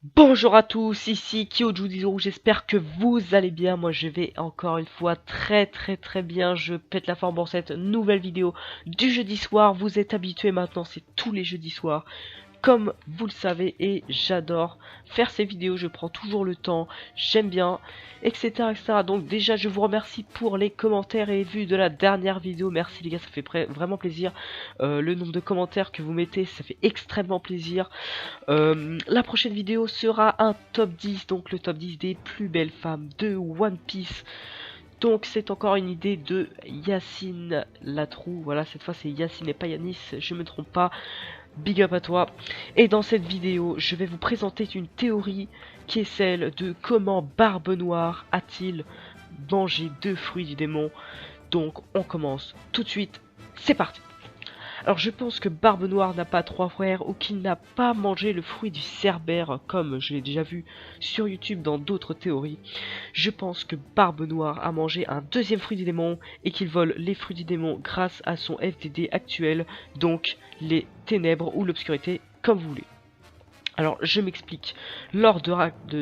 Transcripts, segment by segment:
Bonjour à tous, ici Kyoju, j'espère que vous allez bien. Moi je vais encore une fois très bien. Je pète la forme pour cette nouvelle vidéo du jeudi soir. Vous êtes habitués maintenant, c'est tous les jeudis soirs, comme vous le savez, et j'adore faire ces vidéos. Je prends toujours le temps, j'aime bien, etc. Donc déjà je vous remercie pour les commentaires et vues de la dernière vidéo. Merci les gars, ça fait vraiment plaisir. Le nombre de commentaires que vous mettez, ça fait extrêmement plaisir. La prochaine vidéo sera un top 10, donc le top 10 des plus belles femmes de One Piece. Donc c'est encore une idée de Yacine Latrou. Voilà, cette fois c'est Yacine et pas Yanis, je me trompe pas. Big up à toi. Et dans cette vidéo, je vais vous présenter une théorie qui est celle de comment Barbe Noire a-t-il mangé 2 fruits du démon. Donc on commence tout de suite, c'est parti. Alors je pense que Barbe Noire n'a pas 3 frères ou qu'il n'a pas mangé le fruit du cerbère comme je l'ai déjà vu sur YouTube dans d'autres théories. Je pense que Barbe Noire a mangé un deuxième fruit du démon et qu'il vole les fruits du démon grâce à son FDD actuel, donc les ténèbres ou l'obscurité comme vous voulez. Alors je m'explique, lors de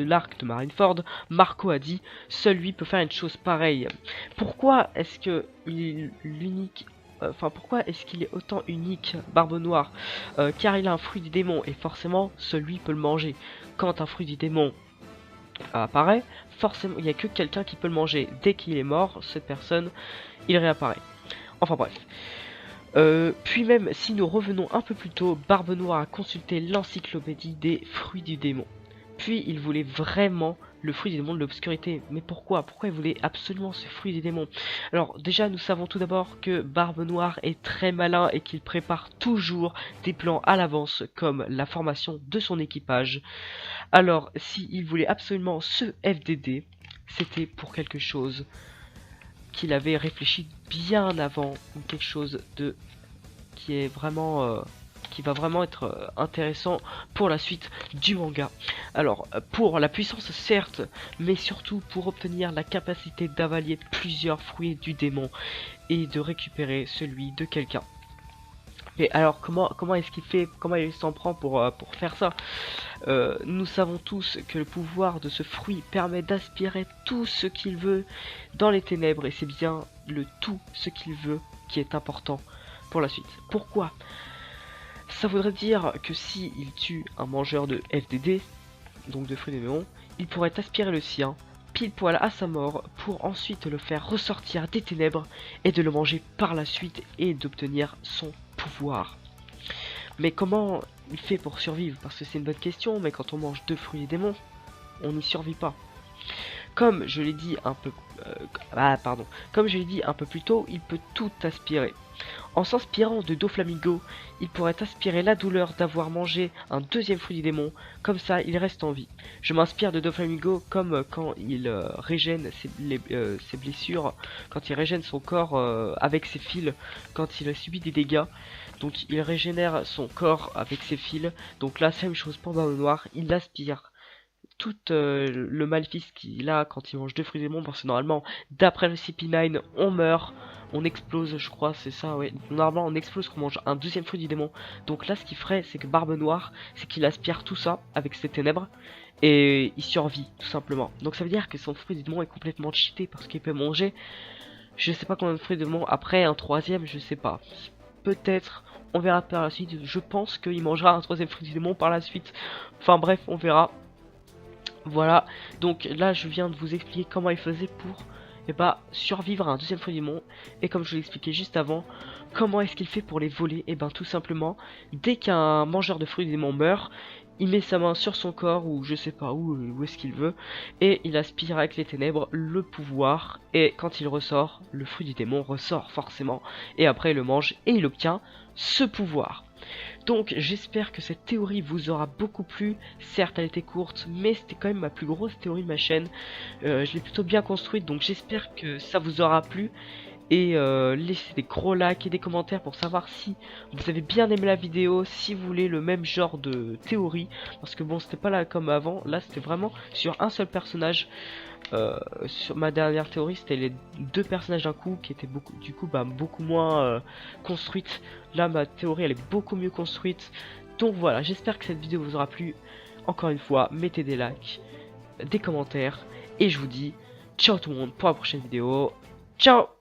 l'arc de Marineford, Marco a dit « Seul lui peut faire une chose pareille ». Pourquoi est-ce que l'unique... Enfin, pourquoi est-ce qu'il est autant unique, Barbe Noire car il a un fruit du démon, et forcément, celui peut le manger. Quand un fruit du démon apparaît, forcément, il n'y a que quelqu'un qui peut le manger. Dès qu'il est mort, cette personne, il réapparaît. Enfin bref. Puis même, si nous revenons un peu plus tôt, Barbe Noire a consulté l'encyclopédie des fruits du démon. Puis il voulait vraiment le fruit du démon de l'obscurité. Mais pourquoi? Pourquoi il voulait absolument ce fruit du démon? Alors déjà, nous savons tout d'abord que Barbe Noire est très malin et qu'il prépare toujours des plans à l'avance, comme la formation de son équipage. Alors, s'il voulait absolument ce FDD, c'était pour quelque chose qu'il avait réfléchi bien avant, ou quelque chose de qui est vraiment qui va vraiment être intéressant pour la suite du manga. Alors pour la puissance certes, mais surtout pour obtenir la capacité d'avaler plusieurs fruits du démon et de récupérer celui de quelqu'un. Mais alors comment est-ce qu'il fait, comment il s'en prend pour faire ça? Nous savons tous que le pouvoir de ce fruit permet d'aspirer tout ce qu'il veut dans les ténèbres, et c'est bien le tout ce qu'il veut qui est important pour la suite. Pourquoi? Ça voudrait dire que si il tue un mangeur de FDD, donc de fruits de démon, il pourrait aspirer le sien, pile poil à sa mort, pour ensuite le faire ressortir des ténèbres et de le manger par la suite et d'obtenir son pouvoir. Mais comment il fait pour survivre? Parce que c'est une bonne question, mais quand on mange 2 fruits et démons, on n'y survit pas. Comme je l'ai dit un peu... Comme je l'ai dit un peu plus tôt, il peut tout aspirer. En s'inspirant de Doflamingo, il pourrait aspirer la douleur d'avoir mangé un deuxième fruit du démon, comme ça il reste en vie. Je m'inspire de Doflamingo comme quand il régène ses blessures, quand il régène son corps avec ses fils, quand il a subi des dégâts. Donc il régénère son corps avec ses fils. Donc là, c'est la même chose pour Barbe Noire, il aspire tout le maléfice qu'il a quand il mange 2 fruits du démon, parce que normalement, d'après le CP9, on meurt, on explose, je crois, c'est ça, ouais. Normalement, on explose quand on mange un deuxième fruit du démon. Donc là, ce qu'il ferait, c'est que Barbe Noire, c'est qu'il aspire tout ça avec ses ténèbres, et il survit, tout simplement. Donc ça veut dire que son fruit du démon est complètement cheaté, parce qu'il peut manger, je sais pas combien de fruits du démon, après un troisième, je sais pas. Peut-être, on verra par la suite, je pense qu'il mangera un troisième fruit du démon par la suite. Enfin bref, on verra. Voilà, donc là je viens de vous expliquer comment il faisait pour survivre à un deuxième fruit du démon. Et comme je vous l'expliquais juste avant, comment est-ce qu'il fait pour les voler? Et ben tout simplement, dès qu'un mangeur de fruits du démon meurt, il met sa main sur son corps, ou je sais pas où est-ce qu'il veut, et il aspire avec les ténèbres le pouvoir, et quand il ressort, le fruit du démon ressort forcément, et après il le mange et il obtient ce pouvoir. Donc j'espère que cette théorie vous aura beaucoup plu. Certes elle était courte, mais c'était quand même ma plus grosse théorie de ma chaîne. Je l'ai plutôt bien construite, donc j'espère que ça vous aura plu. Et laissez des gros likes et des commentaires pour savoir si vous avez bien aimé la vidéo, si vous voulez le même genre de théorie. Parce que bon, c'était pas là comme avant, là c'était vraiment sur un seul personnage. Sur ma dernière théorie, c'était les 2 personnages d'un coup qui étaient beaucoup moins construites. Là ma théorie elle est beaucoup mieux construite. Donc voilà, j'espère que cette vidéo vous aura plu. Encore une fois, mettez des likes, des commentaires, et je vous dis ciao tout le monde pour la prochaine vidéo. Ciao!